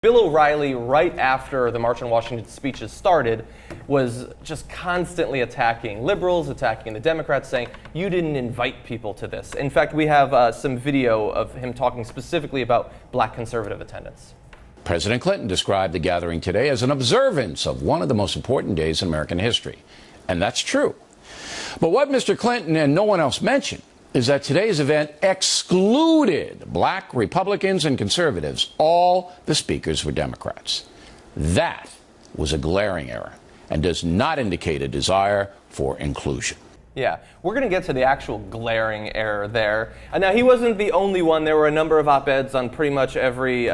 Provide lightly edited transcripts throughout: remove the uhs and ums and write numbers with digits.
Bill O'Reilly, right after the March on Washington speeches started, was just constantly attacking liberals, attacking the Democrats, saying, you didn't invite people to this. In fact, we have some video of him talking specifically about black conservative attendance. President Clinton described the gathering today as an observance of one of the most important days in American history. And that's true. But what Mr. Clinton and no one else mentioned is that today's event excluded black Republicans and conservatives. All the speakers were Democrats. That was a glaring error and does not indicate a desire for inclusion. Yeah, we're going to get to the actual glaring error there. Now, he wasn't the only one. There were a number of op-eds on pretty much every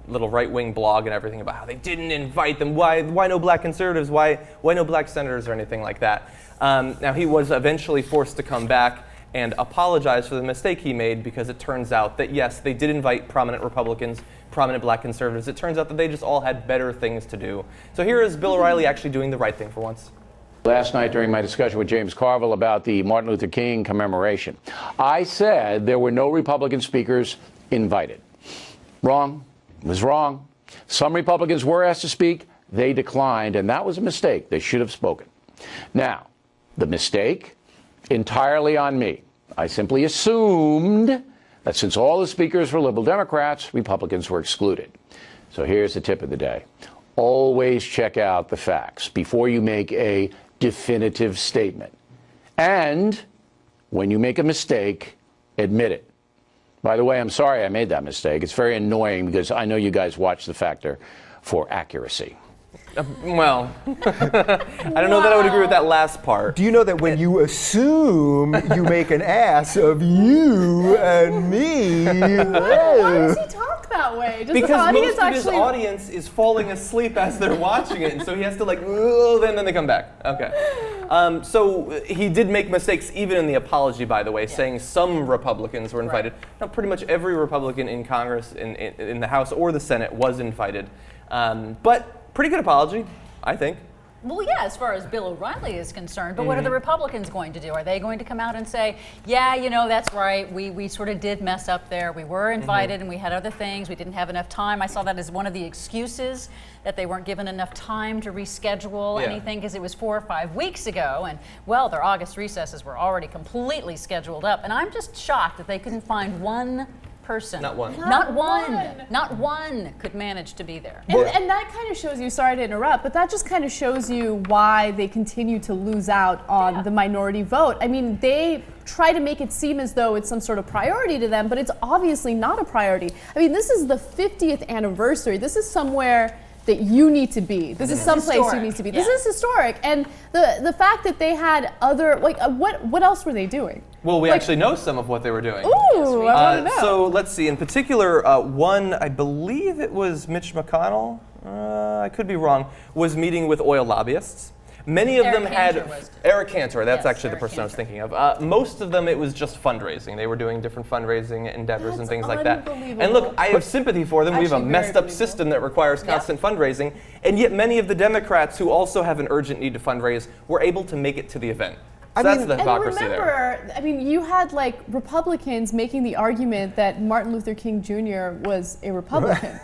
little right-wing blog and everything about how they didn't invite them. Why no black conservatives? Why no black senators or anything like that? Now, he was eventually forced to come back and apologize for the mistake he made, because it turns out that, yes, they did invite prominent Republicans, prominent black conservatives. It turns out that they just all had better things to do. So here is Bill O'Reilly actually doing the right thing for once. Last night during my discussion with James Carville about the Martin Luther King commemoration, I said there were no Republican speakers invited. Wrong. It was wrong. Some Republicans were asked to speak. They declined, and that was a mistake. They should have spoken. Now, the mistake, entirely on me. I simply assumed that since all the speakers were liberal Democrats, Republicans were excluded. So here's the tip of the day. Always check out the facts before you make a definitive statement. And when you make a mistake, admit it. By the way, I'm sorry I made that mistake. It's very annoying because I know you guys watch The Factor for accuracy. Well, I don't know that I would agree with that last part. Do you know that when you assume, you make an ass of you and me? Why does he talk that way? Does Because most of his audience is falling asleep as they're watching it, and so he has to then they come back. Okay. So he did make mistakes even in the apology, by the way, saying some Republicans were invited. Right. Now, pretty much every Republican in Congress, in the House or the Senate, was invited. But pretty good apology, I think. Well, yeah, as far as Bill O'Reilly is concerned, but what are the Republicans going to do? Are they going to come out and say, yeah, you know, that's right, we sort of did mess up there. We were invited and we had other things. We didn't have enough time. I saw that as one of the excuses, that they weren't given enough time to reschedule anything because it was 4 or 5 weeks ago. And, well, their August recesses were already completely scheduled up. And I'm just shocked that they couldn't find one person. Not one. Not one could manage to be there. And that kind of shows you, sorry to interrupt, but that just kind of shows you why they continue to lose out on the minority vote. I mean, they try to make it seem as though it's some sort of priority to them, but it's obviously not a priority. I mean, this is the 50th anniversary. This is somewhere that you need to be. This is someplace you need to be. This is historic. And the fact that they had other, what else were they doing? Well, we actually know some of what they were doing. Ooh, I want to know. So let's see. In particular, one, I believe it was Mitch McConnell, I could be wrong, was meeting with oil lobbyists. Many of them had Eric Cantor. That's actually the person I was thinking of. Most of them, it was just fundraising. They were doing different fundraising endeavors and things like that. And look, I have sympathy for them. We have a messed up system that requires constant fundraising, and yet many of the Democrats who also have an urgent need to fundraise were able to make it to the event. So that's the hypocrisy there. I mean, you had Republicans making the argument that Martin Luther King Jr. was a Republican.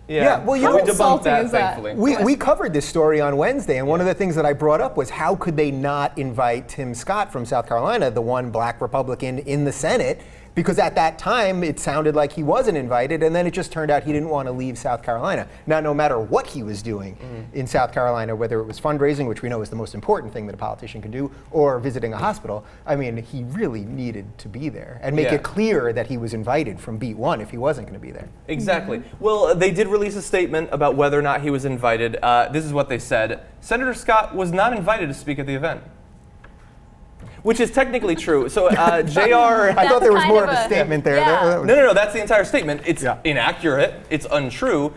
Yeah, well, we debunked that, thankfully. We covered this story on Wednesday, and one of the things that I brought up was how could they not invite Tim Scott from South Carolina, the one black Republican in the Senate, because at that time it sounded like he wasn't invited, and then it just turned out he didn't want to leave South Carolina. Now, no matter what he was doing in South Carolina, whether it was fundraising, which we know is the most important thing that a politician can do, or visiting a hospital, I mean, he really needed to be there and make it clear that he was invited from beat one if he wasn't going to be there. Exactly. Well, they did release a statement about whether or not he was invited. This is what they said. Senator Scott was not invited to speak at the event. Which is technically true. So, JR... I thought there was more of a statement there. Yeah. No, that's the entire statement. It's inaccurate. It's untrue.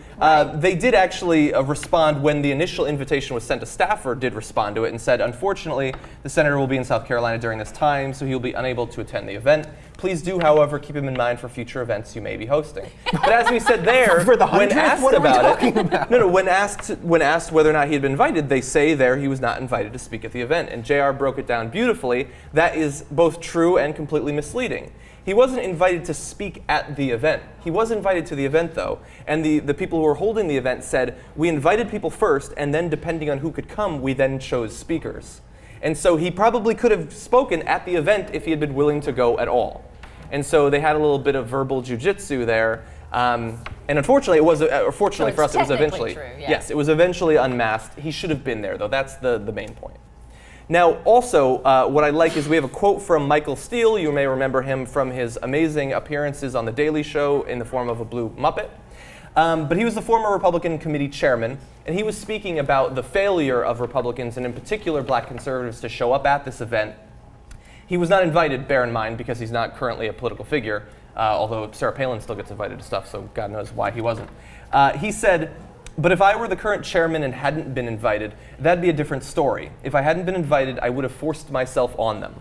They did actually respond when the initial invitation was sent to Stafford, did respond to it and said, unfortunately, the senator will be in South Carolina during this time, so he'll be unable to attend the event. Please do, however, keep him in mind for future events you may be hosting. But as we said there, For the when 100th? asked What are we about talking it, no, when asked whether or not he had been invited, they say there he was not invited to speak at the event. And JR broke it down beautifully. That is both true and completely misleading. He wasn't invited to speak at the event. He was invited to the event, though, and the people who were holding the event said, we invited people first, and then depending on who could come, we then chose speakers. And so he probably could have spoken at the event if he had been willing to go at all. And so they had a little bit of verbal jujitsu there. And unfortunately, fortunately for us, it was eventually. True, yeah. Yes, it was eventually unmasked. He should have been there, though. That's the main point. Now, also, what I like is we have a quote from Michael Steele. You may remember him from his amazing appearances on The Daily Show in the form of a blue Muppet. But he was the former Republican committee chairman, and he was speaking about the failure of Republicans, and in particular black conservatives, to show up at this event. He was not invited, bear in mind, because he's not currently a political figure, although Sarah Palin still gets invited to stuff, so God knows why he wasn't. He said, but if I were the current chairman and hadn't been invited, that'd be a different story. If I hadn't been invited, I would have forced myself on them.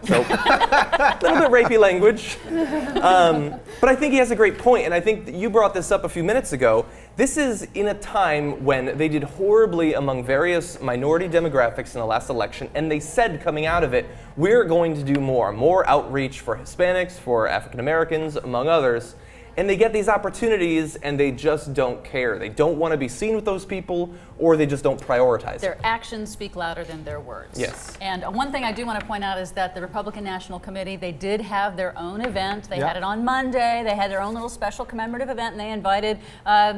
So, a little bit rapey language. But I think he has a great point, and I think that you brought this up a few minutes ago. This is in a time when they did horribly among various minority demographics in the last election, and they said coming out of it, we're going to do more outreach for Hispanics, for African Americans, among others. And they get these opportunities and they just don't care. They don't want to be seen with those people, or they just don't prioritize Their it. actions speak louder than their words. Yes. And one thing I do want to point out is that the Republican National Committee, they did have their own event. They had it on Monday. They had their own little special commemorative event, and they invited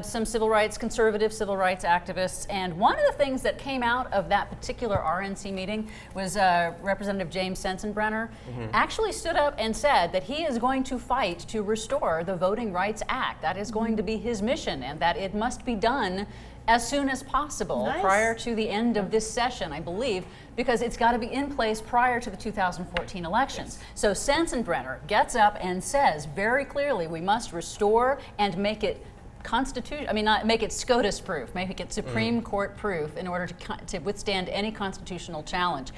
some conservative civil rights activists. And one of the things that came out of that particular RNC meeting was Representative James Sensenbrenner actually stood up and said that he is going to fight to restore the Voting Rights Act. That is going to be his mission, and that it must be done as soon as possible, prior to the end of this session, I believe, because it's got to be in place prior to the 2014 elections. So Sensenbrenner gets up and says very clearly, we must restore and make it not make it SCOTUS proof, make it Supreme Court proof in order to withstand any constitutional challenge.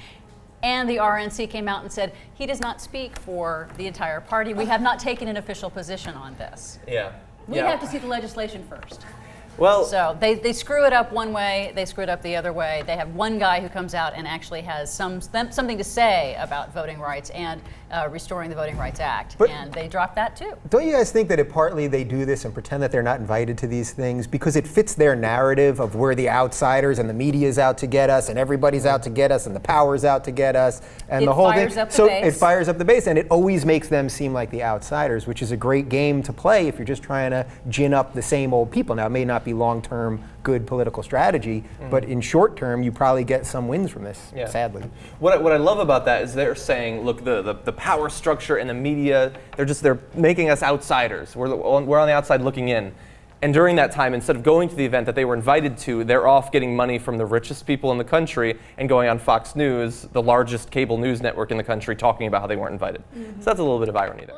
And the RNC came out and said, he does not speak for the entire party. We have not taken an official position on this. Yeah. We have to see the legislation first. Well, So they screw it up one way, they screw it up the other way. They have one guy who comes out and actually has something to say about voting rights and restoring the Voting Rights Act, and they dropped that too. Don't you guys think that partly they do this and pretend that they're not invited to these things because it fits their narrative of we're the outsiders and the media's out to get us and everybody's out to get us and the power's out to get us and the whole thing. Up the base. It fires up the base, and it always makes them seem like the outsiders, which is a great game to play if you're just trying to gin up the same old people. Now, it may not be long-term good political strategy, but in short term, you probably get some wins from this, sadly. What I love about that is they're saying, look, the power structure and the media, they're making us outsiders. We're on the outside looking in. And during that time, instead of going to the event that they were invited to, they're off getting money from the richest people in the country and going on Fox News, the largest cable news network in the country, talking about how they weren't invited. So that's a little bit of irony there.